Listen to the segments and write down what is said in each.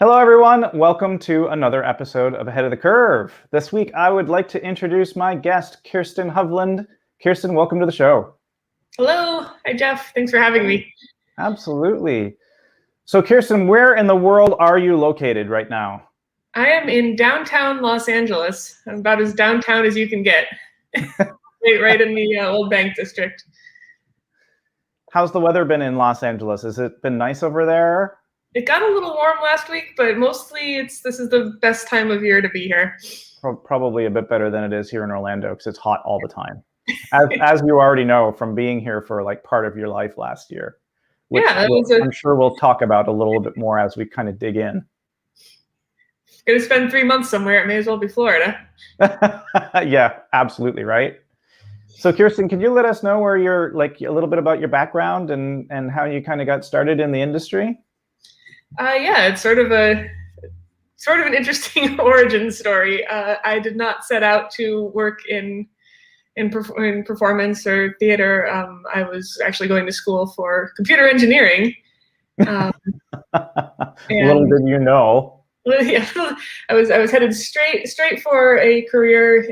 Hello, everyone. Welcome to another episode of Ahead of the Curve. This week, I would like to introduce my guest, Kerstin Hovland. Kerstin, welcome to the show. Hello. Hi, Jeff. Thanks for having me. Absolutely. So, Kerstin, where in the world are you located right now? I am in downtown Los Angeles. I'm about as downtown as you can get. right in the Old Bank District. How's the weather been in Los Angeles? Has it been nice over there? It got a little warm last week, but mostly this is the best time of year to be here. Probably a bit better than it is here in Orlando because it's hot all the time. As you already know from being here for like part of your life last year. Which I'm sure we'll talk about a little bit more as we kind of dig in. Going to spend 3 months somewhere. It may as well be Florida. Yeah, absolutely, right? So, Kerstin, can you let us know where you're, like, a little bit about your background and how you kind of got started in the industry? Yeah, it's sort of an interesting origin story. I did not set out to work in performance or theater. I was actually going to school for computer engineering. Little did you know. Yeah, I was headed straight for a career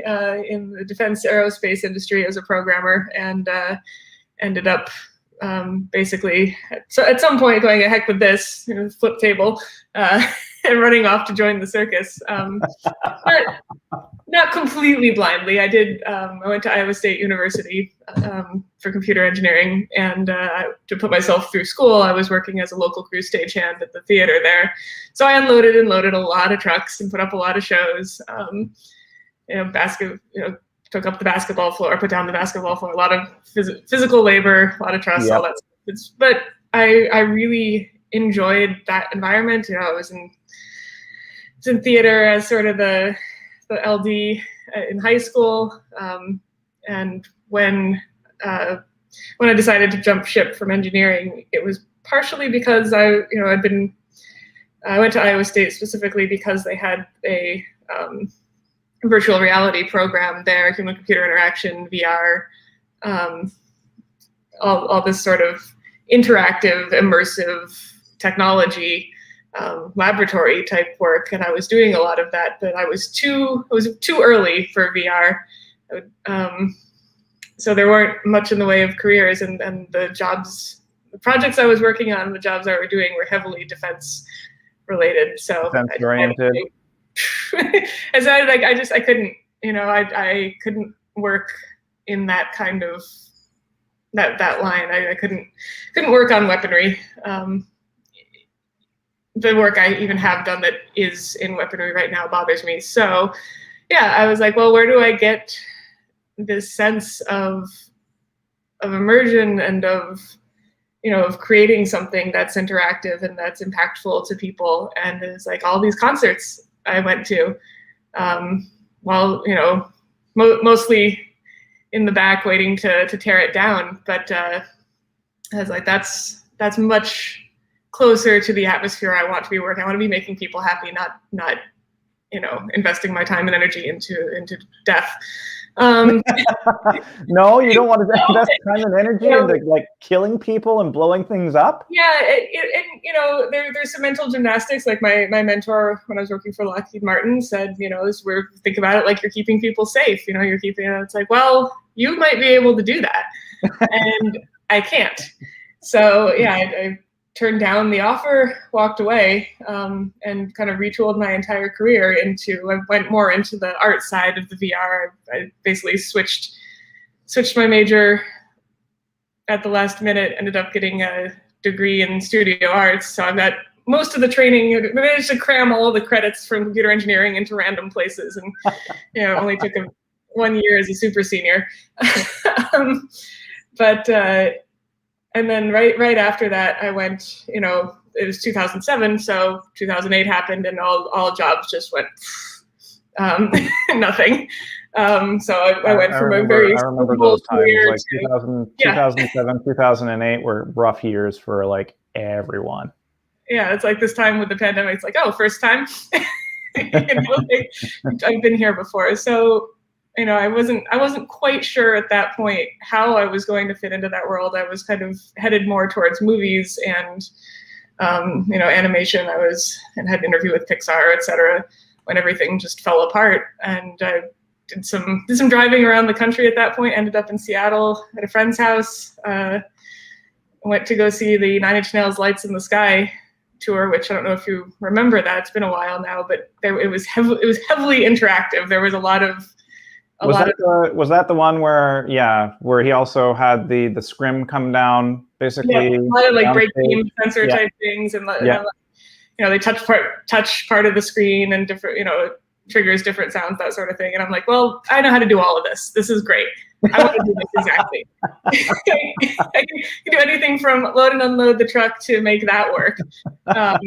in the defense aerospace industry as a programmer, and ended up basically at some point going, heck with this, flip table, and running off to join the circus. Not completely blindly. I went to Iowa State University for computer engineering, and to put myself through school, I was working as a local crew stagehand at the theater there. So I unloaded and loaded a lot of trucks and put up a lot of shows. Took up the basketball floor, put down the basketball floor, a lot of physical labor, a lot of trust, all that stuff. But I really enjoyed that environment. I was in theater as sort of the LD in high school, and when I decided to jump ship from engineering, it was partially because I went to Iowa State specifically because they had a virtual reality program there, human computer interaction, VR, all this sort of interactive, immersive technology. Laboratory type work, and I was doing a lot of that, but I was too early for VR. So there weren't much in the way of careers, and the projects I was working on, the jobs I were doing were heavily defense related. So defense oriented. I couldn't, I couldn't work in that kind of that line. I couldn't work on weaponry. The work I even have done that is in weaponry right now bothers me. So yeah, I was like, well, where do I get this sense of immersion and of creating something that's interactive and that's impactful to people? And it's like all these concerts I went to, mostly in the back waiting to tear it down. But I was like, that's much closer to the atmosphere I want to be working. I want to be making people happy, not investing my time and energy into death. No, you don't want to invest time and energy into like killing people and blowing things up. Yeah, there's some mental gymnastics. Like my mentor when I was working for Lockheed Martin said, think about it like you're keeping people safe. You're keeping. It's like, well, you might be able to do that, and I can't. So yeah, I turned down the offer, walked away, and kind of retooled my entire career I went more into the art side of the VR. I basically switched my major at the last minute, ended up getting a degree in studio arts. So I've got most of the training, I managed to cram all of the credits from computer engineering into random places, and only took 1 year as a super senior. And then right after that, I went, it was 2007, so 2008 happened, and all jobs just went nothing. So I went from a very simple career like 2007, 2008 were rough years for like everyone. Yeah, it's like this time with the pandemic, it's like, oh, first time. I've been here before, so. I wasn't quite sure at that point how I was going to fit into that world. I was kind of headed more towards movies and animation. I had an interview with Pixar, etc. when everything just fell apart. And I did some driving around the country at that point, ended up in Seattle at a friend's house, went to go see the Nine Inch Nails Lights in the Sky tour, which I don't know if you remember that. It's been a while now, but it was heavily interactive. There was a lot of was that the one where he also had the scrim come down, basically? Yeah, a lot of like break beam sensor type things, and they touch part of the screen and different, triggers different sounds, that sort of thing. And I'm like, well, I know how to do all of this. This is great. I want to do this exactly. I can do anything from load and unload the truck to make that work. How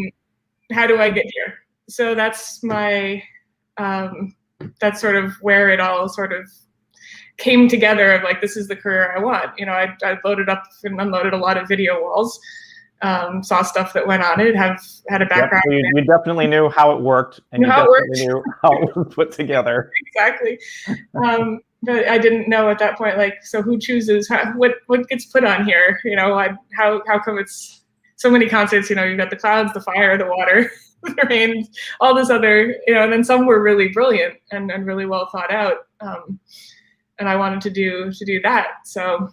do I get here? So that's my, that's sort of where it all sort of came together of like, this is the career I want. I loaded up and unloaded a lot of video walls. Saw stuff that went on it, had a background. Yep, you definitely knew how it worked, and you definitely knew how it was put together. Exactly. But I didn't know at that point, like, so who chooses what gets put on here? How come it's so many concerts? You've got the clouds, the fire, the water, the rain, all this other, and then some were really brilliant and really well thought out. And I wanted to do that, so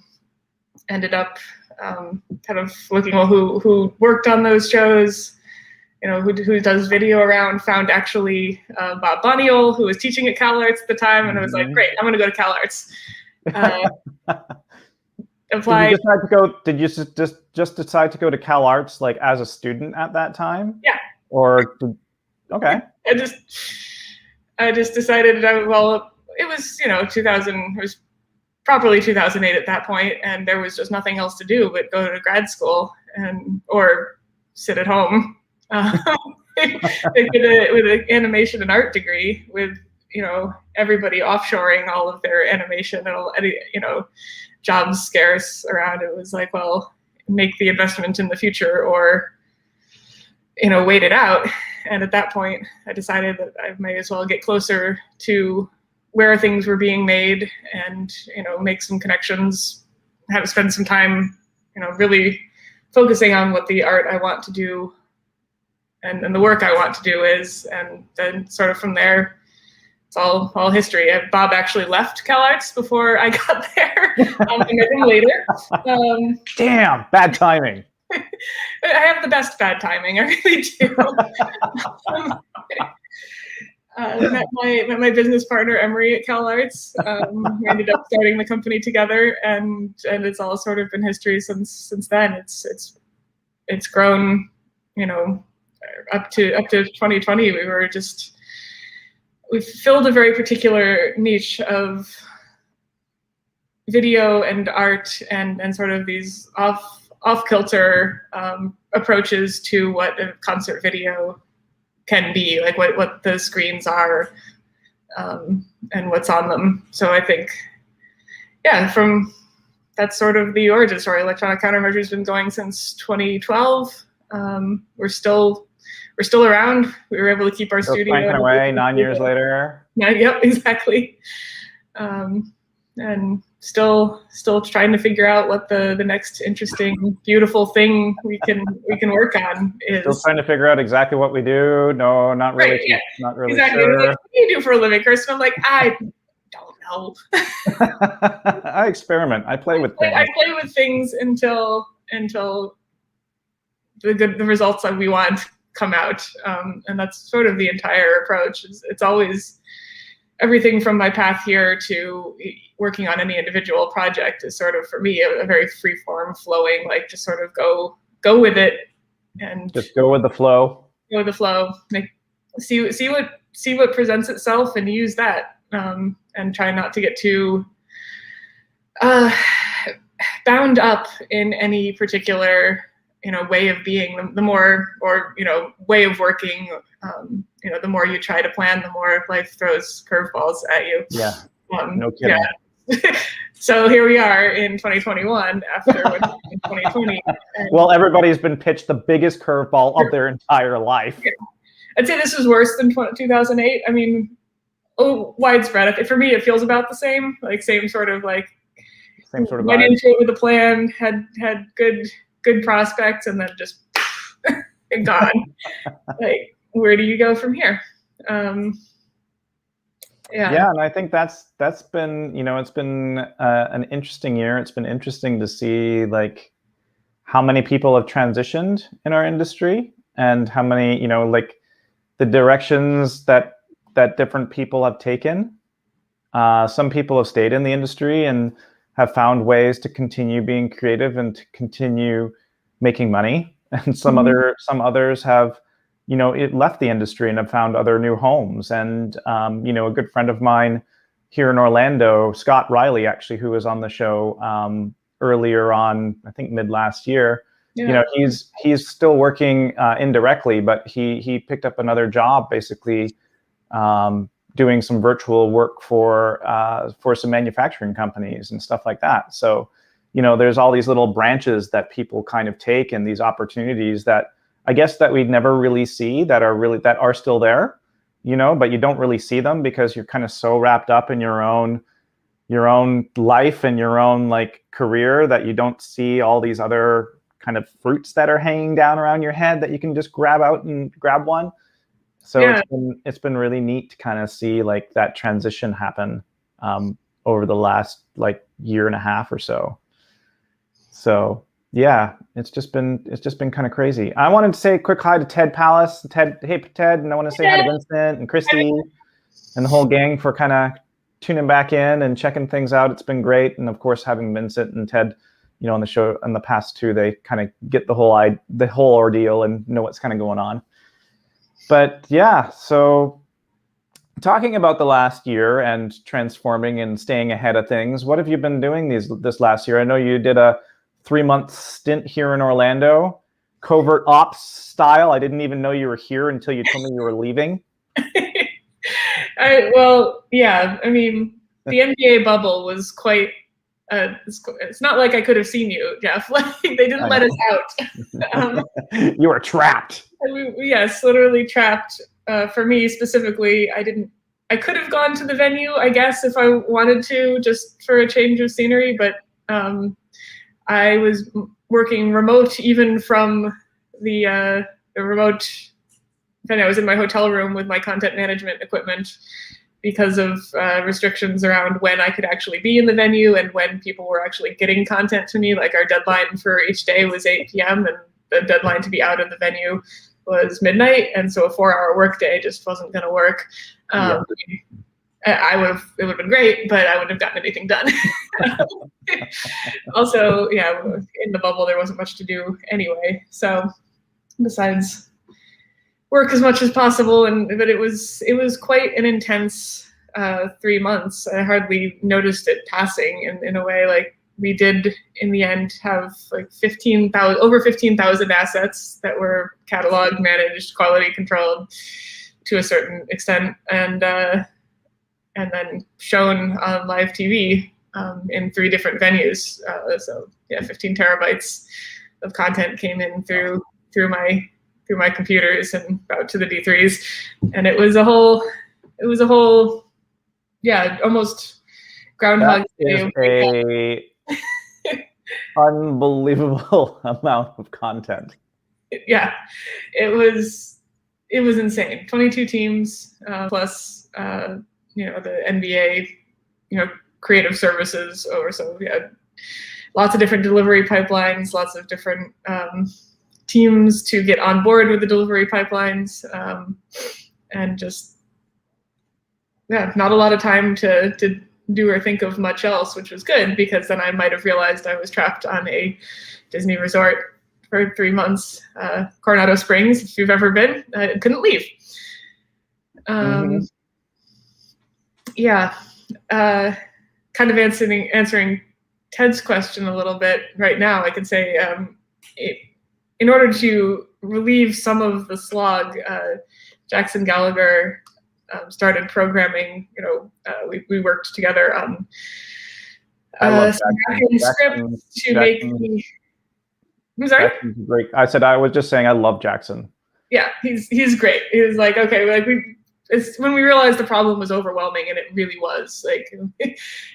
ended up kind of looking at who worked on those shows, who does video around, found actually Bob Boniel, who was teaching at CalArts at the time, and I was like, great, I'm going to go to CalArts. Applied. Did you just decide to go to CalArts like as a student at that time? Yeah. Okay. I just decided it was 2000. It was properly 2008 at that point, and there was just nothing else to do but go to grad school or sit at home. With an animation and art degree, with everybody offshoring all of their animation and jobs scarce around. It was like, well, make the investment in the future or wait it out. And at that point, I decided that I may as well get closer to where things were being made and, make some connections, spend some time, really focusing on what the art I want to do and the work I want to do is, and then sort of from there, it's all history. Bob actually left CalArts before I got there, and met him later. Damn, bad timing. I have the best bad timing, I really do. Met my business partner Emery at CalArts. We ended up starting the company together, and it's all sort of been history since then. It's grown, up to 2020. We've filled a very particular niche of video and art and sort of these off kilter approaches to what a concert video can be, like what the screens are and what's on them. So I think, that's sort of the origin story. Electronic Countermeasures has been going since 2012. We're still around. We were able to keep our studio cranking away 9 years later. Yeah, yep, exactly. And still trying to figure out what the next interesting, beautiful thing we can work on is. Still trying to figure out exactly what we do. No, not really. Right, yeah. Not really exactly. sure. Like, what do you do for a living, Kirsten? I'm like, I don't know. I experiment. I play with things. I play with things until the results that we want come out, and that's sort of the entire approach. It's always everything from my path here to working on any individual project is sort of, for me, a very free form, flowing, like just sort of go with it and just go with the flow. Go with the flow. See what presents itself and use that, and try not to get too bound up in any particular way of being. The more, or way of working, the more you try to plan, the more life throws curveballs at you. Yeah. No kidding. Yeah. So here we are in 2021 after 2020. Well, everybody's been pitched the biggest curveball of their entire life. Yeah. I'd say this is worse than 2008. I mean, widespread. For me, it feels about the same. Like same sort of went into it with a plan, had good prospects, and then just gone. Like, where do you go from here? Yeah, and I think that's been, it's been an interesting year. It's been interesting to see like how many people have transitioned in our industry and how many, like the directions that different people have taken. Some people have stayed in the industry and have found ways to continue being creative and to continue making money. And some others have, it left the industry and have found other new homes. And, a good friend of mine here in Orlando, Scott Riley, actually, who was on the show earlier on, I think mid last year, he's still working indirectly, but he picked up another job, basically doing some virtual work for some manufacturing companies and stuff like that. So, there's all these little branches that people kind of take and these opportunities that I guess that we'd never really see that are still there, but you don't really see them because you're kind of so wrapped up in your own life and your own like career that you don't see all these other kind of fruits that are hanging down around your head that you can just grab out and grab one. So it's been really neat to kind of see like that transition happen over the last like year and a half or so. So yeah, it's just been kind of crazy. I wanted to say a quick hi to Ted Palace. Hey Ted, and I want to say hi to Vincent and Christy and the whole gang for kind of tuning back in and checking things out. It's been great, and of course having Vincent and Ted, on the show in the past too, they kind of get the whole ordeal and know what's kind of going on. But yeah, so talking about the last year and transforming and staying ahead of things, what have you been doing this last year? I know you did a 3-month stint here in Orlando, covert ops style. I didn't even know you were here until you told me you were leaving. Well, yeah. I mean, the NBA bubble was quite. It's not like I could have seen you, Jeff. Like they didn't let us out. You were trapped. Yes, literally trapped. For me specifically, I could have gone to the venue, I guess, if I wanted to, just for a change of scenery. But I was working remote, even from the remote. Then I was in my hotel room with my content management equipment because of restrictions around when I could actually be in the venue and when people were actually getting content to me. Like our deadline for each day was 8 p.m. and the deadline to be out of the venue was midnight. And so a 4-hour workday just wasn't going to work. It would have been great, but I wouldn't have gotten anything done. Also, in the bubble, there wasn't much to do anyway. So besides work as much as possible, but it was quite an intense 3 months. I hardly noticed it passing in a way. Like we did in the end have like over 15,000 assets that were cataloged, managed, quality controlled to a certain extent, and then shown on live TV in 3 different venues. So 15 terabytes of content came in through my computers and out to the D3s, and it was a whole almost Groundhog Day. Unbelievable amount of content. Yeah, it was insane. 22 teams plus the NBA creative services over. So we had lots of different delivery pipelines, lots of different teams to get on board with the delivery pipelines, and just not a lot of time to do or think of much else, which was good, because then I might have realized I was trapped on a Disney resort for 3 months. Coronado Springs, if you've ever been, I couldn't leave. Kind of answering Ted's question a little bit right now, I could say in order to relieve some of the slog, Jackson Gallagher started programming. We worked together on some scripts to make me. I'm sorry? Great. I said I was just saying I love Jackson. Yeah, he's great. He was like, okay, like it's when we realized the problem was overwhelming, and it really was. Like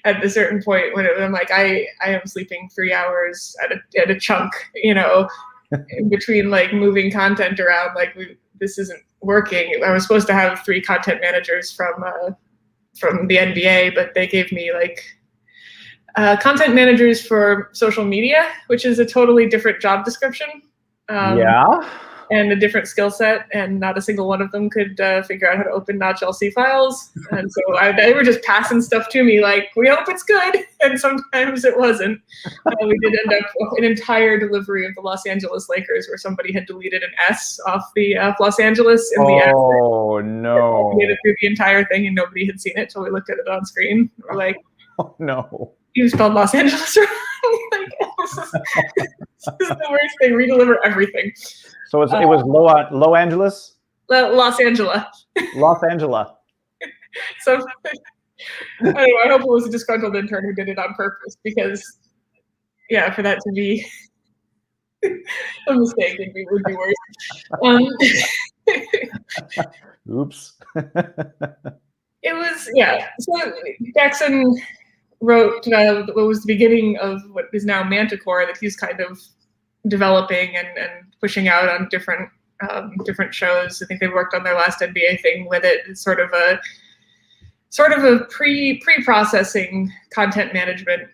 at a certain point when I'm like, I am sleeping 3 hours at a chunk, in between like moving content around, like this isn't working. I was supposed to have 3 content managers from the NBA, but they gave me like content managers for social media, which is a totally different job description. And a different skill set, and not a single one of them could figure out how to open Notch.lc files. And so they were just passing stuff to me like, we hope it's good, and sometimes it wasn't. We did end up an entire delivery of the Los Angeles Lakers where somebody had deleted an S off the Los Angeles in the app. Oh, no. We made it through the entire thing, and nobody had seen it until we looked at it on screen. We're like, oh, no. You spelled Los Angeles wrong. Like, this is the worst thing. Redeliver everything. So it was Los Angeles? Los Angeles. Los Angeles. So I don't know, I hope it was a disgruntled intern who did it on purpose, because for that to be a mistake would be worse. Oops. It was, so Jackson wrote what was the beginning of what is now Manticore, that he's kind of developing and pushing out on different shows. I think they worked on their last NBA thing with it. It's sort of a pre-processing content management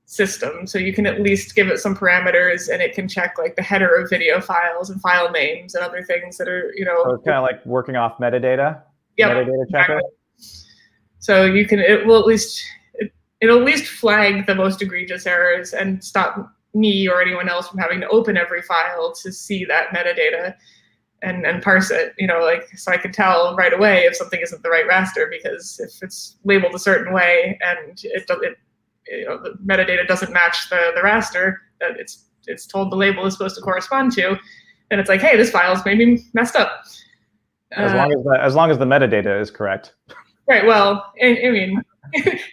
system. So you can at least give it some parameters, and it can check like the header of video files and file names and other things that are, So it's kind of like working off metadata. Yep, metadata checker. exactly. So it'll at least flag the most egregious errors and stop me or anyone else from having to open every file to see that metadata and parse it, so I can tell right away if something isn't the right raster, because if it's labeled a certain way and the metadata doesn't match the raster that it's told the label is supposed to correspond to, then it's like, hey, this file's maybe messed up. As long as the metadata is correct. Right. Well, I mean,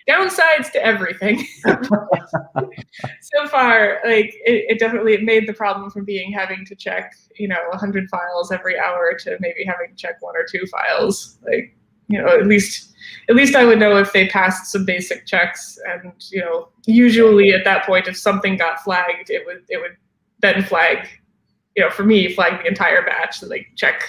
downsides to everything. So far, like it definitely made the problem from having to check 100 files every hour to maybe having to check 1 or 2 files. Like, at least I would know if they passed some basic checks, and usually at that point, if something got flagged, it would then flag, for me, flag the entire batch. So like check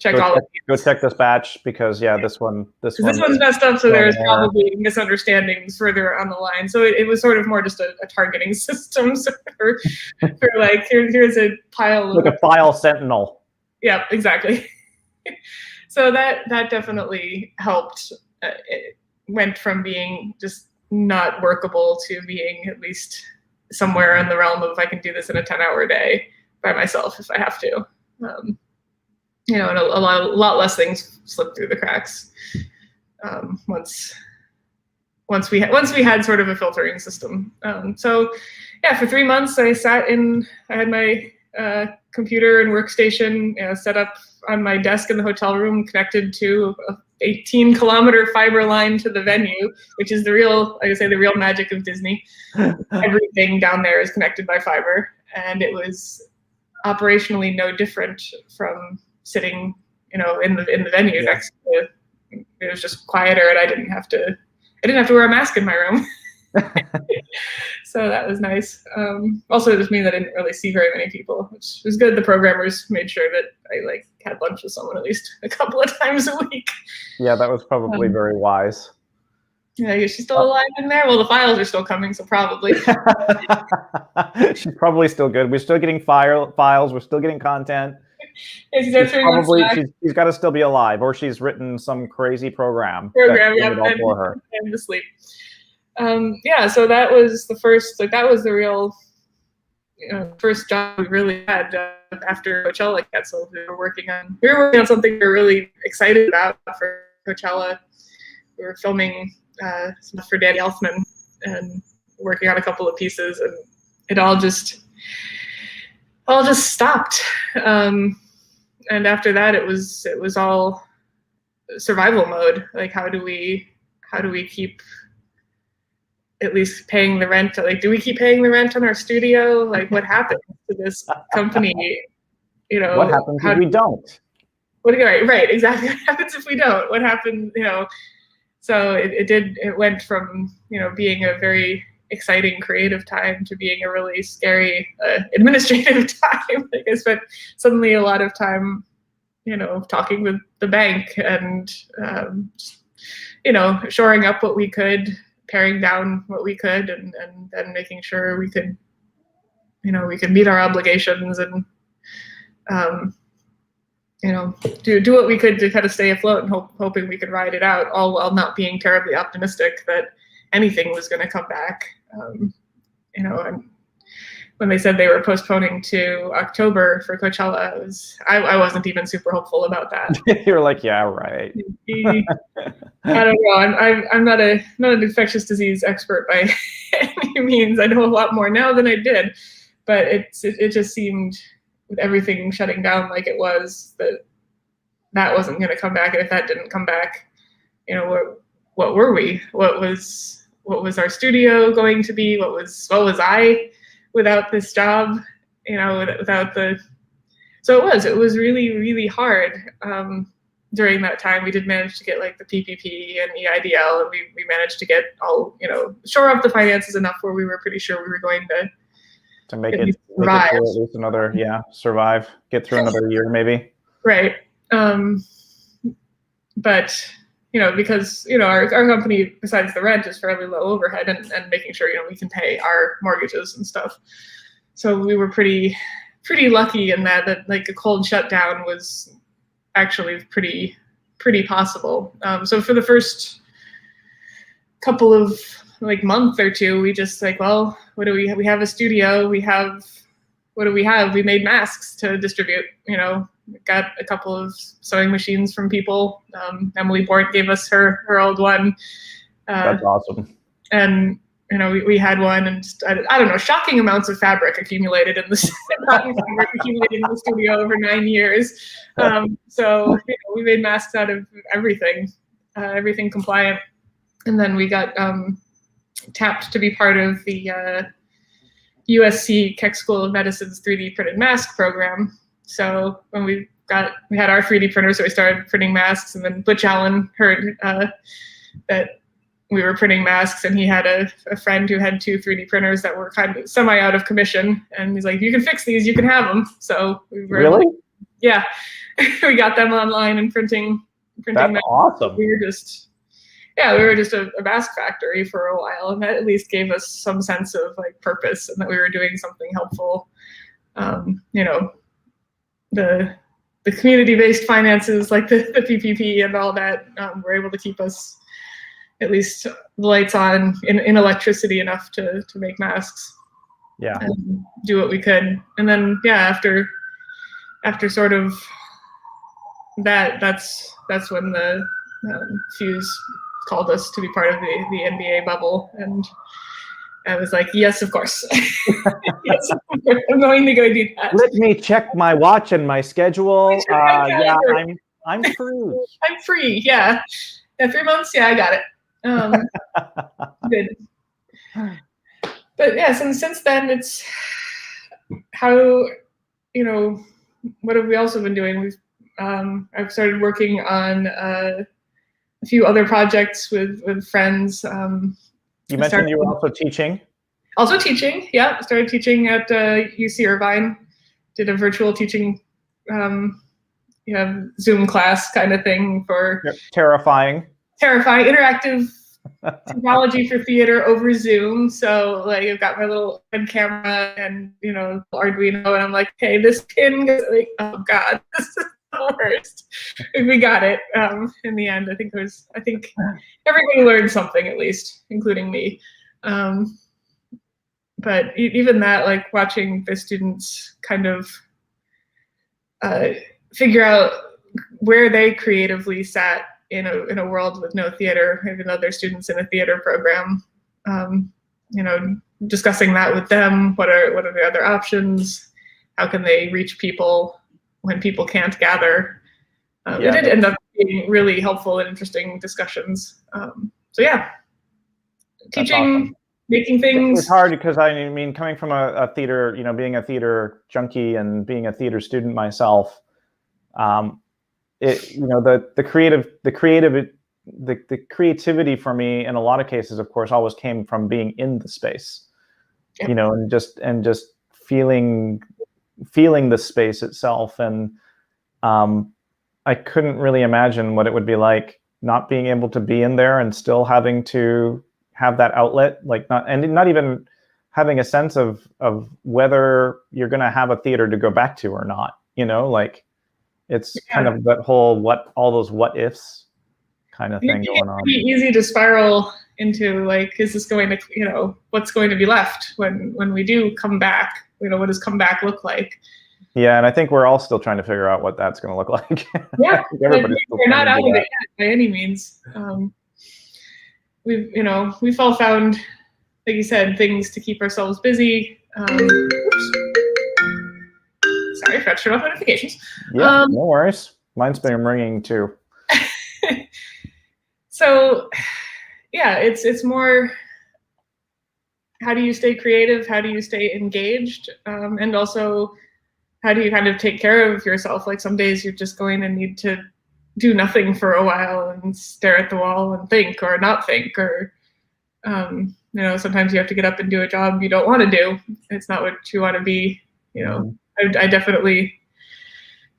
all of these. Go check this batch, because this one's messed up, so there's probably misunderstandings further on the line. So it was sort of more just a targeting system for like, here's a pile like a file sentinel. Yeah, exactly. So that definitely helped. It went from being just not workable to being at least somewhere in the realm of I can do this in a 10-hour day by myself if I have to. And a lot less things slip through the cracks once we had sort of a filtering system. So for 3 months I had my computer and workstation set up on my desk in the hotel room, connected to a 18-kilometer fiber line to the venue, which is the real magic of Disney. Everything down there is connected by fiber, and it was operationally no different from sitting, in the venue next to. It was just quieter, and I didn't have to wear a mask in my room. So that was nice. Also, it just means I didn't really see very many people, which was good. The programmers made sure that I had lunch with someone at least a couple of times a week. Yeah, that was probably very wise. Yeah, is she still alive in there? Well, the files are still coming, so probably. She's probably still good. We're still getting files. We're still getting content. She's got to still be alive, or she's written some crazy program. Yeah, for her. And to sleep. So that was the first. That was the real, first job we really had after Coachella canceled. We were working on something we were really excited about for Coachella. We were filming stuff for Danny Elfman and working on a couple of pieces, and it all just stopped. And after that, it was all survival mode. Like, how do we keep at least paying the rent? Like, do we keep paying the rent on our studio? Like, what happens to this company? What happens if we don't? Right, exactly. What happens if we don't? What happens? So it went from being a very exciting creative time to being a really scary administrative time. Like I spent suddenly a lot of time, talking with the bank and, shoring up what we could, paring down what we could, and then making sure we could, we could meet our obligations and, do what we could to kind of stay afloat and hoping we could ride it out, all while not being terribly optimistic that anything was going to come back. And when they said they were postponing to October for Coachella, I wasn't even super hopeful about that. You're like, yeah, right. I don't know. I'm not an infectious disease expert by any means. I know a lot more now than I did, but it just seemed, with everything shutting down like it was, that wasn't going to come back. And if that didn't come back, what were we? What was our studio going to be? What was I without this job? Without the. So it was really, really hard. During that time, we did manage to get like the PPP and EIDL, and we managed to get all, shore up the finances enough where we were pretty sure we were going to make it survive. At least another, survive, get through another year maybe. Right. But, because, our company, besides the rent, is fairly low overhead and making sure, we can pay our mortgages and stuff. So we were pretty lucky in that like a cold shutdown was actually pretty possible. So for the first couple of month or two, we just well, what do we have? We have a studio. What do we have? We made masks to distribute. We got a couple of sewing machines from people. Emily Bort gave us her old one. That's awesome. And we had one, and just, I don't know, shocking amounts of fabric accumulated in the studio over 9 years. So we made masks out of everything compliant, and then we got tapped to be part of the USC Keck School of Medicine's 3D printed mask program. So when we had our 3D printer, so we started printing masks, and then Butch Allen heard that we were printing masks, and he had a friend who had 2 3D printers that were kind of semi out of commission, and he's like, "You can fix these, you can have them." So we were really, yeah, we got them online and printing. That's masks. Awesome. We were just a mask factory for a while, and that at least gave us some sense of purpose, and that we were doing something helpful. The community-based finances, like the PPP and all that, were able to keep us at least the lights on in electricity enough to make masks. Yeah. And do what we could. And then after sort of that's when the Fuse called us to be part of the NBA bubble, and I was like, yes, of course. Yes, I'm going to go do that. Let me check my watch and my schedule. I'm free. I'm free. Yeah. 3 months. Yeah, I got it. Good. But since then, it's how, what have we also been doing? I've started working on a few other projects with friends. You mentioned you were also teaching. Also teaching, yeah. Started teaching at UC Irvine. Did a virtual teaching, Zoom class kind of thing for terrifying interactive technology for theater over Zoom. So I've got my little web camera and Arduino, and I'm like, hey, this pin goes oh god, this is the worst. We got it in the end. I think everybody learned something, at least, including me. But even that, watching the students kind of figure out where they creatively sat in a world with no theater, even though they're students in a theater program, discussing that with them. What are the other options? How can they reach people when people can't gather? It did end up being really helpful and interesting discussions. Teaching, awesome. Making things. It's hard because coming from a theater, being a theater junkie and being a theater student myself, the creative the creativity for me in a lot of cases, of course, always came from being in the space, Yep. you know, and just feeling the space itself. And I couldn't really imagine what it would be like not being able to be in there and still having to have that outlet, like not even having a sense of whether you're going to have a theater to go back to or not, you know, like it's kind of that whole all those what ifs kind of thing going on. It's pretty easy to spiral into like, is this going to, you know, what's going to be left when we do come back? You know, what does comeback look like? Yeah, and I think we're all still trying to figure out what that's going to look like. Yeah, we're not out of it yet by any means. We've all found, like you said, things to keep ourselves busy. Sorry, forgot to turn off notifications. Yeah, no worries. Mine's been ringing too. So, yeah, it's more, how do you stay creative? How do you stay engaged? And also, how do you kind of take care of yourself? Like some days you're just going to need to do nothing for a while and stare at the wall and think or not think, or, you know, sometimes you have to get up and do a job you don't want to do. It's not what you want to be, you know. I definitely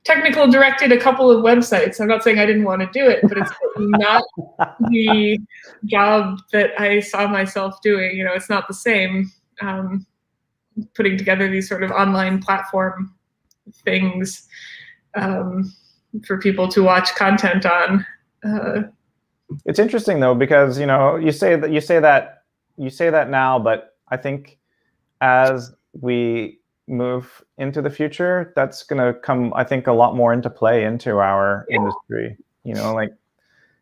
technical directed a couple of websites. I'm not saying I didn't want to do it, but it's not the job that I saw myself doing. You know, it's not the same. Putting together these sort of online platform things for people to watch content on. It's interesting though, because you know, you say that now, but I think as we move into the future, that's going to come, I think, a lot more into play into our industry. You know, like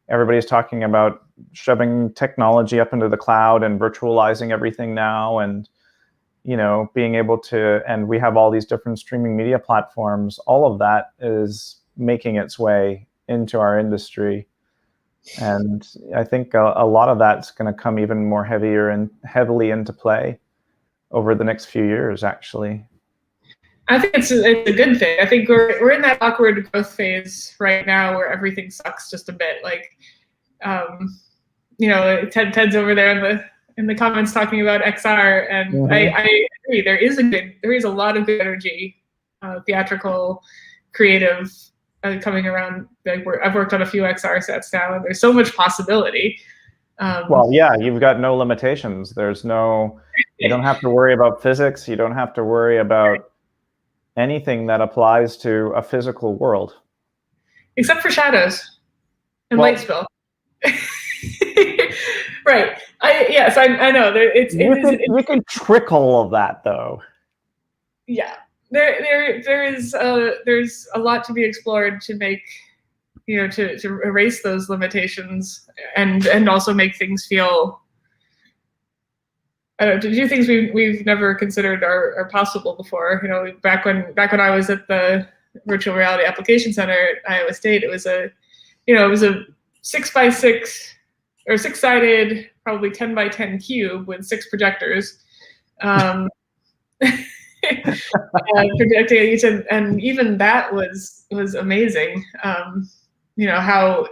everybody's talking about shoving technology up into the cloud and virtualizing everything now, and you know, being able to, and we have all these different streaming media platforms. All of that is making its way into our industry, and I think a lot of that's going to come even more heavily into play over the next few years, actually. I think it's a good thing. I think we're in that awkward growth phase right now where everything sucks just a bit. Like, you know, Ted's over there in the comments talking about XR, and I agree. There is a lot of good energy, theatrical, creative, coming around. Like I've worked on a few XR sets now, and there's so much possibility. Well, yeah, you've got no limitations. There's no, you don't have to worry about physics. You don't have to worry about anything that applies to a physical world. Except for shadows and light spill. Right. I know. You can trick all of that, though. Yeah. There's a lot to be explored to make, you know, to erase those limitations and also make things feel, I don't know, to do things we've never considered are possible before. You know, back when I was at the Virtual Reality Application Center at Iowa State, it was a 6x6 or 6-sided, probably 10x10 cube with 6 projectors. Projecting each, and even that was amazing. You know how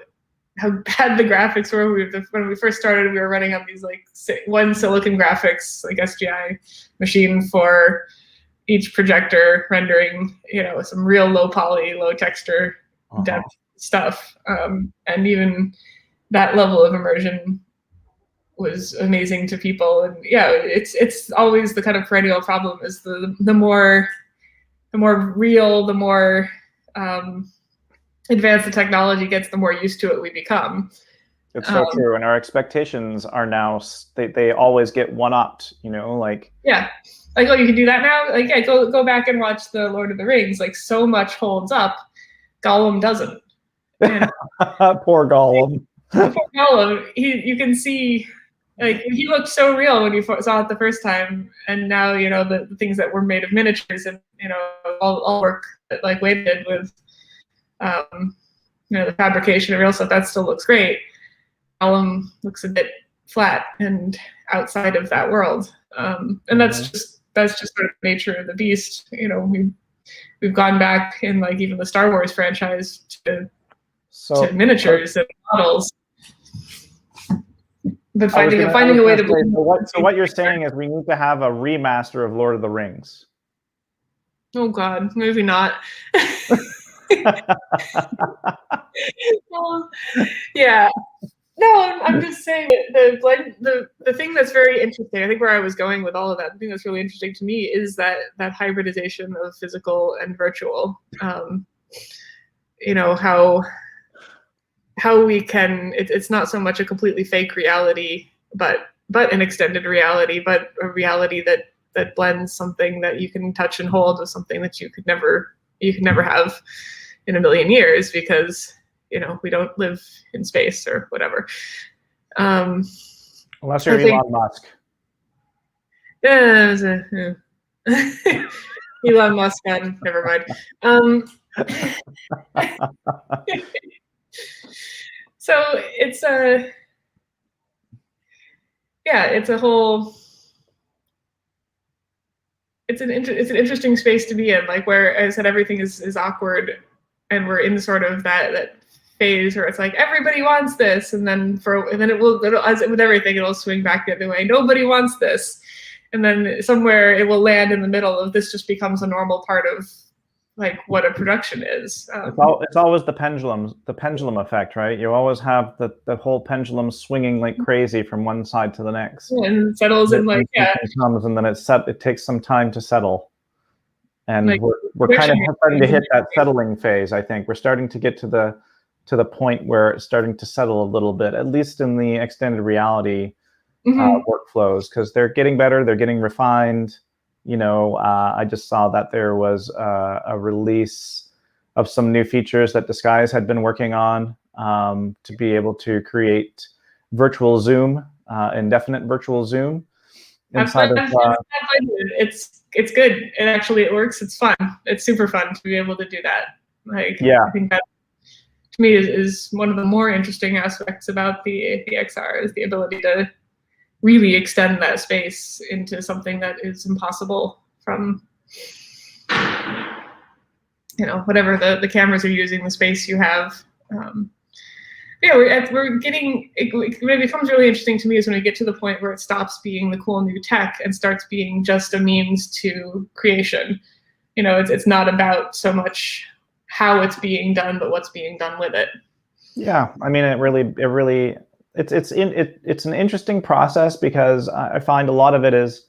bad the graphics were. When we first started, we were running on these like one silicon graphics, like SGI machine for each projector, rendering, you know, some real low poly, low texture depth stuff. And even that level of immersion was amazing to people. And yeah, it's always the kind of perennial problem is the more real, the more advanced the technology gets, the more used to it we become. It's so true, and our expectations are now, they always get one-upped, you know, like. Yeah, like, oh, you can do that now? Like, yeah, go back and watch the Lord of the Rings. Like, so much holds up. Gollum doesn't. And poor Gollum. Poor Gollum, you can see, like, he looked so real when you saw it the first time, and now, you know, the things that were made of miniatures and, you know, all work that, like, Wade did with, you know, the fabrication of real stuff, that still looks great. Gollum looks a bit flat and outside of that world, and that's just sort of the nature of the beast. You know, we've gone back in, like, even the Star Wars franchise to miniatures and models. but finding a way to. So what you're saying is we need to have a remaster of Lord of the Rings. Oh God, maybe not. Well, yeah. No, I'm just saying the thing that's very interesting, I think where I was going with all of that, the thing that's really interesting to me is that hybridization of physical and virtual. You know, how we can, it's not so much a completely fake reality, but an extended reality, but a reality that blends something that you can touch and hold with something that you could never have in a million years, because we don't live in space or whatever. Unless you're Elon Musk. Yeah, Elon Musk, never mind. So it's it's an interesting space to be in, like where, as I said, everything is awkward, and we're in sort of that phase where it's like everybody wants this, and then it'll as with everything, it'll swing back the other way. Nobody wants this, and then somewhere it will land in the middle of this. Just becomes a normal part of like what a production is. It's always the pendulum effect, right? You always have the whole pendulum swinging like crazy from one side to the next, and it settles in like comes, and then it takes some time to settle, and like, we're kind of starting to hit that settling phase. I think we're starting to get to the point where it's starting to settle a little bit, at least in the extended reality workflows, because they're getting better, they're getting refined. I just saw that there was a release of some new features that Disguise had been working on, to be able to create virtual zoom, indefinite virtual zoom inside of. It's good. It works. It's fun. It's super fun to be able to do that. Like, yeah, I think that to me is one of the more interesting aspects about the XR, is the ability to really extend that space into something that is impossible from whatever the cameras are using, the space you have. We're getting when it becomes really interesting to me is when we get to the point where it stops being the cool new tech and starts being just a means to creation. It's not about so much how it's being done, but what's being done with it. Yeah, I mean, it's an interesting process, because I find a lot of it is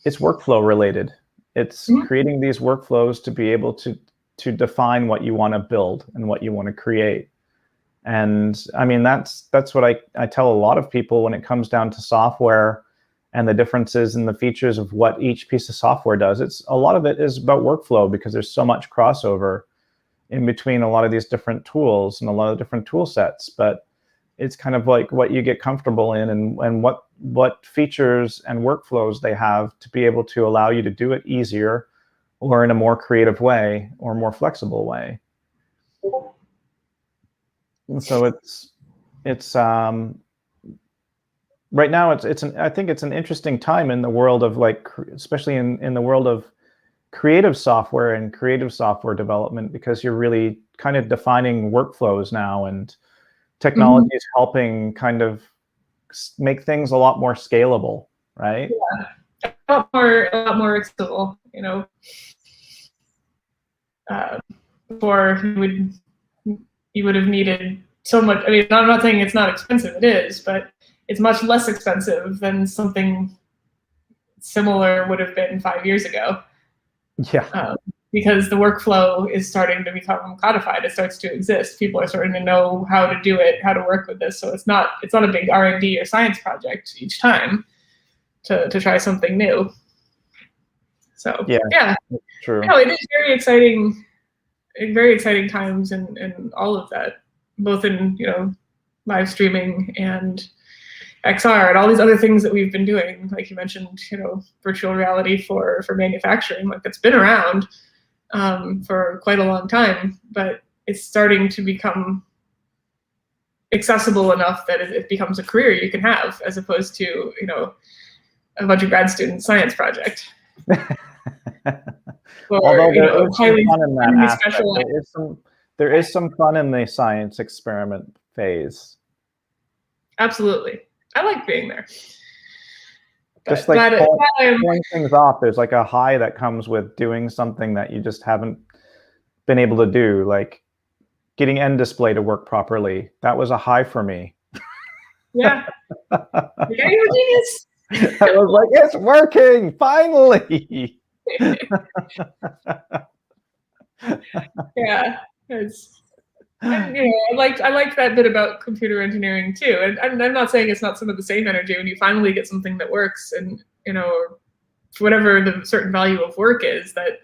it's workflow related. It's creating these workflows to be able to define what you want to build and what you want to create. And I mean, that's what I tell a lot of people when it comes down to software and the differences in the features of what each piece of software does. A lot of it is about workflow, because there's so much crossover in between a lot of these different tools and a lot of different tool sets. But it's kind of like what you get comfortable in, and what features and workflows they have to be able to allow you to do it easier, or in a more creative way, or more flexible way. And so it's right now I think it's an interesting time in the world of, like, especially in the world of creative software and creative software development, because you're really kind of defining workflows now, and technology is helping kind of make things a lot more scalable, right? Yeah, a lot more accessible. Before you would have needed so much. I mean, I'm not saying it's not expensive. It is, but it's much less expensive than something similar would have been 5 years ago. Yeah. Because the workflow is starting to become codified. It starts to exist. People are starting to know how to do it, how to work with this. So it's not a big R&D or science project each time to try something new. So yeah, true. It is very exciting times and all of that, both in live streaming and XR and all these other things that we've been doing. Like you mentioned, virtual reality for manufacturing, like that's been around for quite a long time, but it's starting to become accessible enough that it becomes a career you can have, as opposed to a bunch of grad student science project. Although there is some fun in that aspect. There is some fun in the science experiment phase. Absolutely. I like being there. Just like pulling things off. There's like a high that comes with doing something that you just haven't been able to do, like getting end display to work properly. That was a high for me. Yeah. Yeah, you're a genius. I was like, it's working, finally. Yeah, and, I like that bit about computer engineering too. And I'm not saying it's not some of the same energy when you finally get something that works, and whatever the certain value of work is, that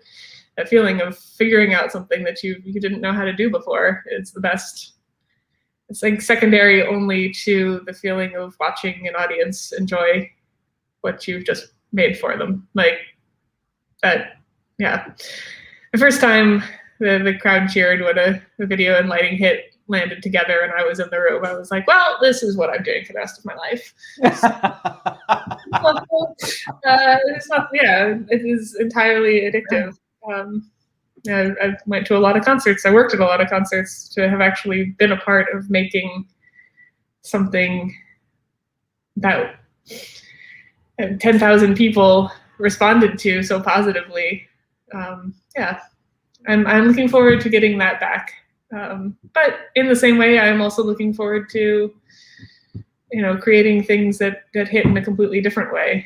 feeling of figuring out something that you didn't know how to do before, it's the best. It's like secondary only to the feeling of watching an audience enjoy what you've just made for them. Like that, yeah. The first time the crowd cheered when a video and lighting hit landed together and I was in the room, I was like, well, this is what I'm doing for the rest of my life. It is entirely addictive. I went to a lot of concerts. I worked at a lot of concerts to have actually been a part of making something that 10,000 people responded to so positively. I'm looking forward to getting that back. But in the same way, I'm also looking forward to, creating things that hit in a completely different way.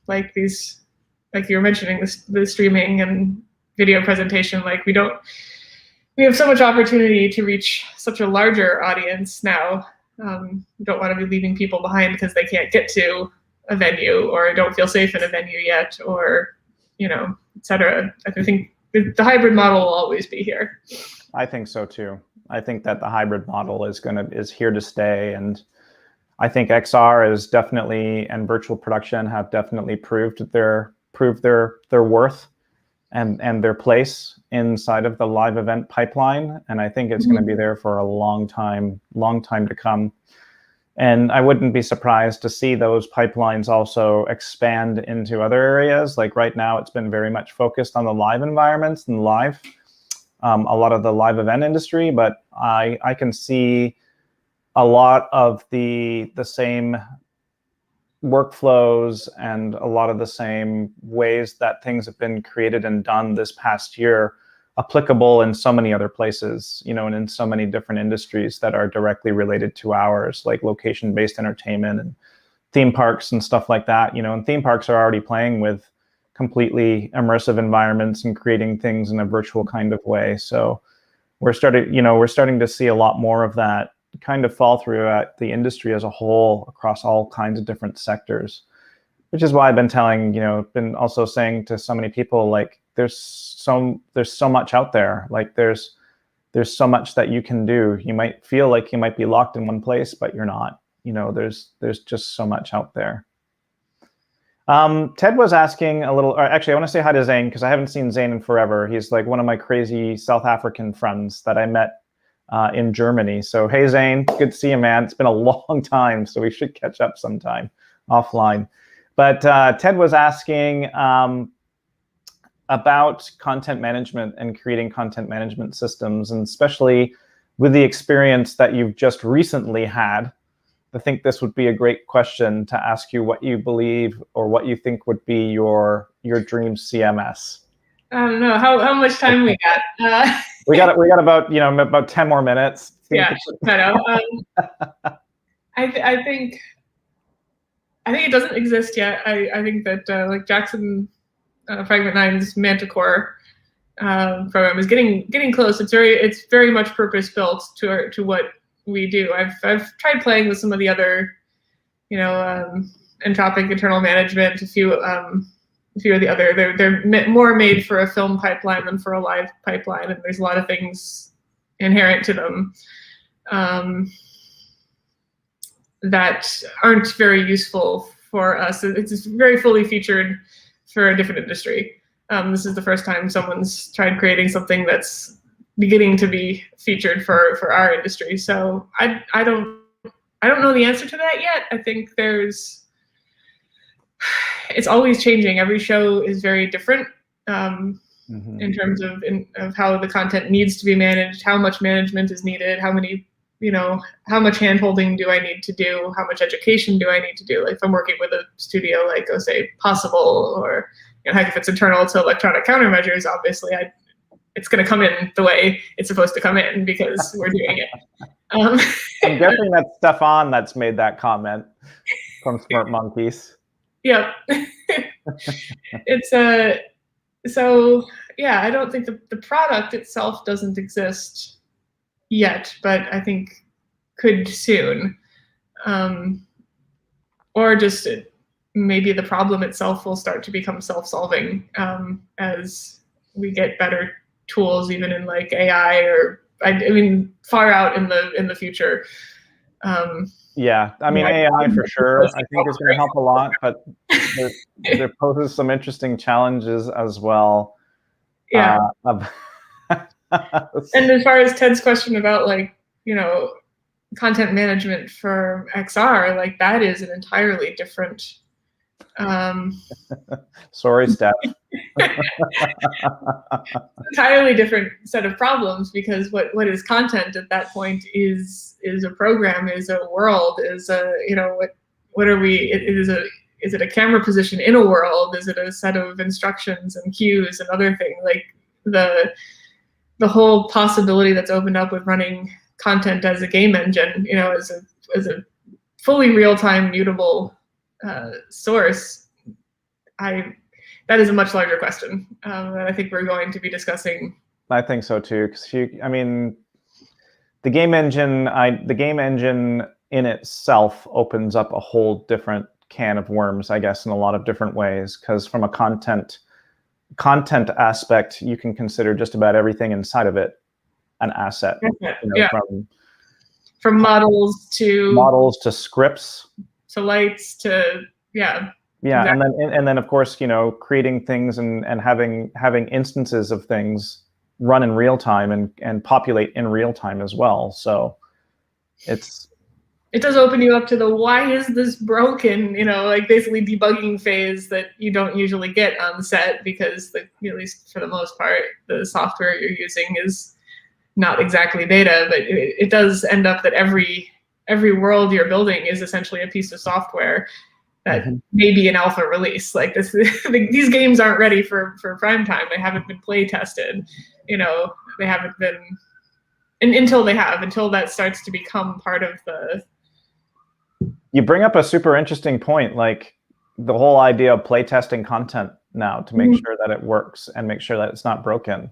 Like you were mentioning, the streaming and video presentation. Like we have so much opportunity to reach such a larger audience now. We don't want to be leaving people behind because they can't get to a venue or don't feel safe in a venue yet, or, et cetera. I think the hybrid model will always be here. I think so too. I think that the hybrid model is here to stay, and I think XR is definitely, and virtual production have definitely proved their worth and their place inside of the live event pipeline. And I think it's going to be there for a long time to come. And I wouldn't be surprised to see those pipelines also expand into other areas. Like right now, it's been very much focused on the live environments and a lot of the live event industry, but I can see a lot of the same workflows and a lot of the same ways that things have been created and done this past year applicable in so many other places, and in so many different industries that are directly related to ours, like location-based entertainment and theme parks and stuff like that. And theme parks are already playing with completely immersive environments and creating things in a virtual kind of way. So we're starting to see a lot more of that kind of fall through at the industry as a whole across all kinds of different sectors, which is why I've been also saying to so many people, like, there's so much out there. Like there's so much that you can do. You might feel like you might be locked in one place, but you're not. There's just so much out there. Ted was asking a little, actually, I want to say hi to Zane because I haven't seen Zane in forever. He's like one of my crazy South African friends that I met in Germany. So, hey, Zane, good to see you, man. It's been a long time, so we should catch up sometime offline. But Ted was asking about content management and creating content management systems, and especially with the experience that you've just recently had. I think this would be a great question to ask you what you believe or what you think would be your dream CMS. I don't know how much time we got. We got about 10 more minutes. Yeah, I know. I think it doesn't exist yet. I think that like Jackson Fragment 9's Manticore program is getting close. It's very much purpose built to what we do. I've tried playing with some of the other, entropic internal management. A few of the other. They're more made for a film pipeline than for a live pipeline, and there's a lot of things inherent to them that aren't very useful for us. It's very fully featured for a different industry. This is the first time someone's tried creating something that's beginning to be featured for our industry. So I don't know the answer to that yet. I think it's always changing. Every show is very different in terms of how the content needs to be managed, how much management is needed, how many how much hand-holding do I need to do? How much education do I need to do? Like if I'm working with a studio like, say, Possible, or heck, if it's internal to Electronic Countermeasures, obviously it's going to come in the way it's supposed to come in because we're doing it. I'm guessing that's Stefan that's made that comment from Smart Monkeys. Yep. It's so yeah, I don't think the product itself doesn't exist yet, but I think could soon. Or just maybe the problem itself will start to become self-solving as we get better tools, even in like AI, or I mean far out in the future. Yeah, I mean AI for sure I think is going to help a lot, but there poses some interesting challenges as well. Yeah. And as far as Ted's question about like, content management for XR, like that is an entirely different sorry, Steph. Entirely different set of problems, because what is content at that point is a program, is a world, is a what are we, is it a camera position in a world, is it a set of instructions and cues and other things, like the whole possibility that's opened up with running content as a game engine, as a fully real-time mutable source. That is a much larger question that I think we're going to be discussing. I think so too, because I mean, the game engine in itself opens up a whole different can of worms, I guess, in a lot of different ways. Because from a content aspect, you can consider just about everything inside of it an asset. From models to scripts to lights to exactly. and then of course creating things and having instances of things run in real time and populate in real time as well. So it does open you up to the why is this broken, like basically debugging phase that you don't usually get on set, because at least for the most part the software you're using is not exactly beta, but it does end up that every world you're building is essentially a piece of software that may be an alpha release. Like this, these games aren't ready for prime time. They haven't been play tested. They haven't been, and until that starts to become part of the. You bring up a super interesting point, like the whole idea of play testing content now to make sure that it works and make sure that it's not broken.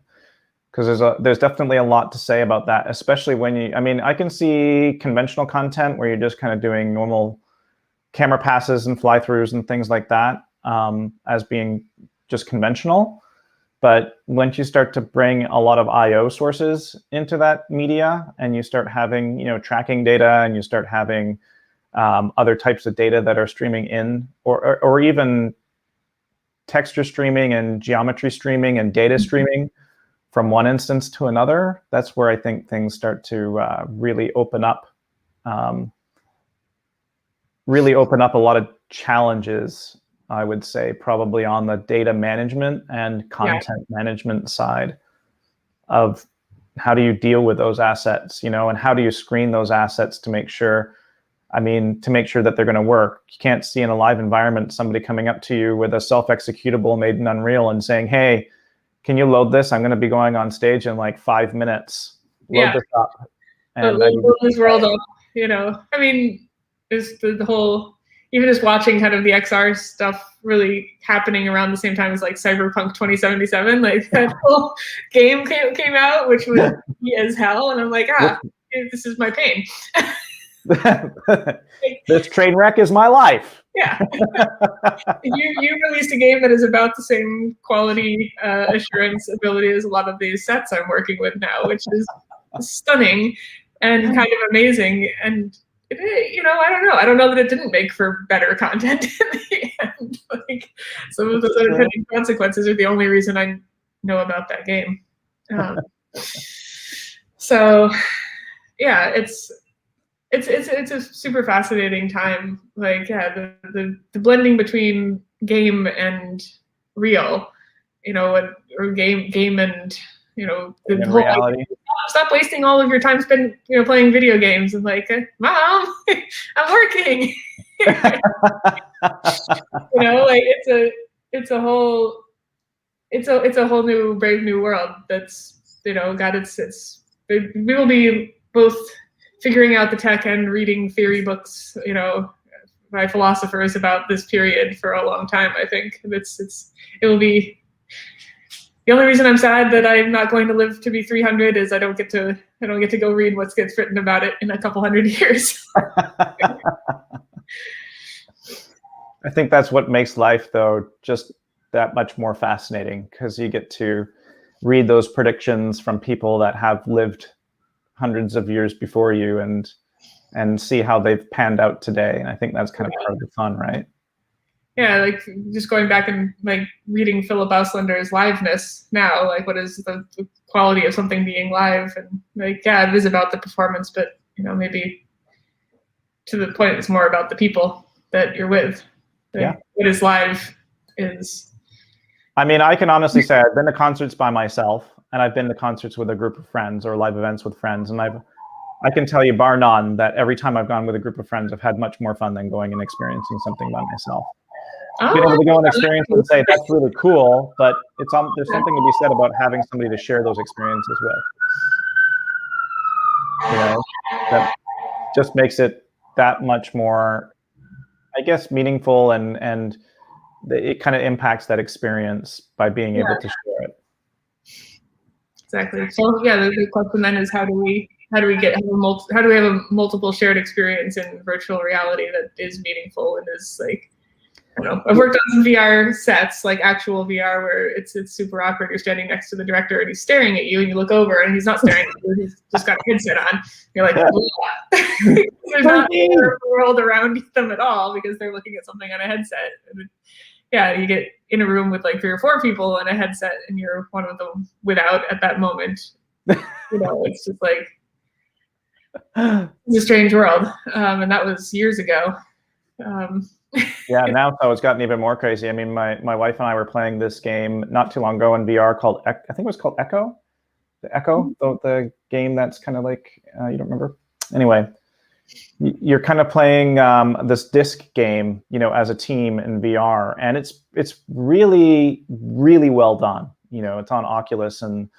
Because there's definitely a lot to say about that, especially when I can see conventional content where you're just kind of doing normal camera passes and fly-throughs and things like that as being just conventional. But once you start to bring a lot of I/O sources into that media, and you start having tracking data, and you start having other types of data that are streaming in, or even texture streaming and geometry streaming and data streaming from one instance to another, that's where I think things start to really open up a lot of challenges, I would say, probably on the data management and content management side of how do you deal with those assets, and how do you screen those assets to make sure that they're going to work. You can't see in a live environment somebody coming up to you with a self-executable made in Unreal and saying, hey, can you load this? I'm going to be going on stage in like 5 minutes. Load this up. And load this world up, I mean, there's the whole, even just watching kind of the XR stuff really happening around the same time as like Cyberpunk 2077, like that whole game came out, which was as hell. And I'm like, this is my pain. This train wreck is my life. Yeah. You released a game that is about the same quality assurance ability as a lot of these sets I'm working with now, which is stunning and kind of amazing. And I don't know. I don't know that it didn't make for better content in the end. Like some of those unintended consequences are the only reason I know about that game. So yeah, it's a super fascinating time. Like the blending between game and real, or game and the whole reality. stop wasting all of your time spent, playing video games. And like, Mom, I'm working. Like it's a whole new brave new world that's, got we will be both figuring out the tech and reading theory books, by philosophers about this period for a long time. I think it will be. The only reason I'm sad that I'm not going to live to be 300 is I don't get to go read what gets written about it in a couple hundred years. I think that's what makes life, though, just that much more fascinating, because you get to read those predictions from people that have lived hundreds of years before you and see how they've panned out today. And I think that's kind of part of the fun, right? Yeah, like just going back and like reading Philip Auslander's liveness now, like what is the quality of something being live? And like, yeah, it is about the performance, but maybe to the point it's more about the people that you're with. Like, yeah. What is live is. I mean, I can honestly say I've been to concerts by myself, and I've been to concerts with a group of friends or live events with friends, and I can tell you bar none that every time I've gone with a group of friends, I've had much more fun than going and experiencing something by myself. Being able to go and experience and say that's really cool, but there's something to be said about having somebody to share those experiences with. That just makes it that much more, I guess, meaningful, and it kind of impacts that experience by being able to share it. Exactly. So yeah, the question then is how do we have a multiple shared experience in virtual reality that is meaningful and is like. I've worked on some VR sets, like actual VR, where it's super awkward. You're standing next to the director and he's staring at you, and you look over and he's not staring at you. He's just got a headset on. You're like, there's not a world around them at all because they're looking at something on a headset. And yeah, you get in a room with like 3 or 4 people on a headset, and you're one of them without at that moment. It's just like it's a strange world, and that was years ago. Yeah, now so it's gotten even more crazy. I mean, my wife and I were playing this game not too long ago in VR called, I think it was called Echo. The Echo, the game that's kind of like, you don't remember? Anyway, you're kind of playing this disc game, as a team in VR, and it's really, really well done. It's on Oculus, and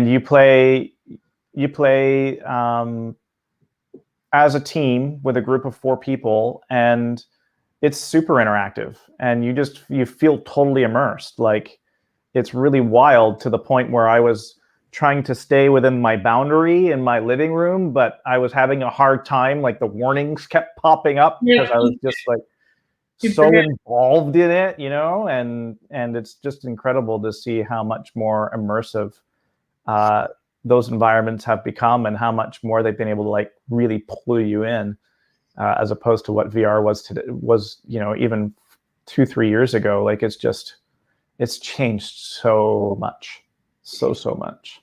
you play as a team with a group of 4 people, and it's super interactive, and you feel totally immersed. Like, it's really wild, to the point where I was trying to stay within my boundary in my living room, but I was having a hard time. Like, the warnings kept popping up because I was just like so involved in it, and it's just incredible to see how much more immersive those environments have become, and how much more they've been able to like really pull you in. As opposed to what VR was even 2-3 years ago. Like, it's changed so much, so much.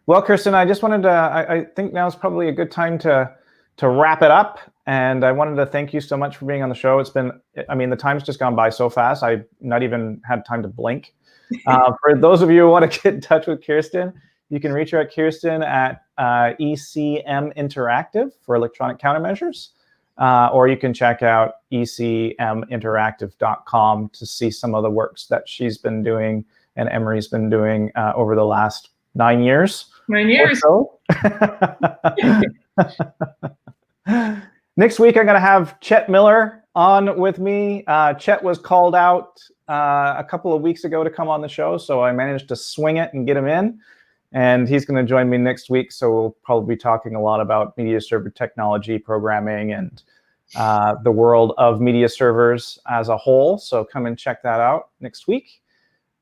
Well, Kerstin, I just wanted to, I think now is probably a good time to wrap it up. And I wanted to thank you so much for being on the show. It's been, the time's just gone by so fast. I've not even had time to blink. For those of you who want to get in touch with Kerstin, you can reach her at Kerstin at ECM Interactive for Electronic Countermeasures, or you can check out ecminteractive.com to see some of the works that she's been doing and Emery's been doing over the last 9 years. 9 years. Or so. Next week, I'm going to have Chet Miller on with me. Chet was called out a couple of weeks ago to come on the show, so I managed to swing it and get him in. And he's going to join me next week, so we'll probably be talking a lot about media server technology, programming, and the world of media servers as a whole. So come and check that out next week.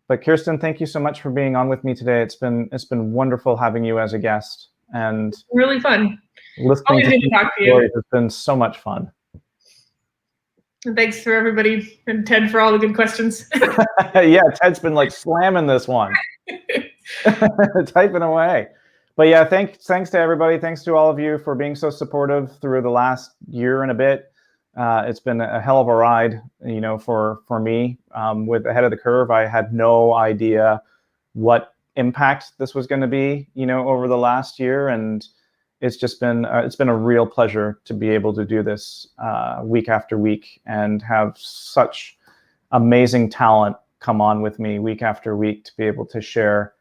But Kerstin, thank you so much for being on with me today. It's been wonderful having you as a guest, and really fun. Listening to talk to you. It's been so much fun. And thanks for everybody, and Ted for all the good questions. Yeah, Ted's been like slamming this one. Typing away. But yeah, thanks to everybody. Thanks to all of you for being so supportive through the last year and a bit. It's been a hell of a ride, for me. With Ahead of the Curve, I had no idea what impact this was going to be, over the last year. And it's been a real pleasure to be able to do this week after week and have such amazing talent come on with me week after week to be able to share,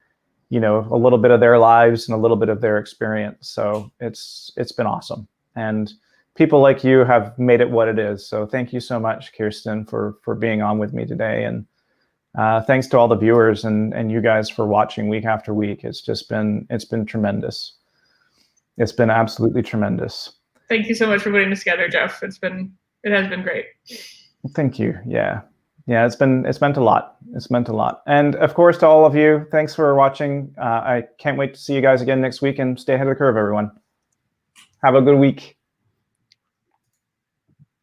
a little bit of their lives and a little bit of their experience. So it's been awesome. And people like you have made it what it is. So thank you so much, Kerstin, for being on with me today. And thanks to all the viewers and you guys for watching week after week. It's been tremendous. It's been absolutely tremendous. Thank you so much for putting this together, Jeff. It has been great. Thank you. Yeah. It's meant a lot. It's meant a lot. And of course, to all of you, thanks for watching. I can't wait to see you guys again next week, and stay ahead of the curve, everyone. Have a good week.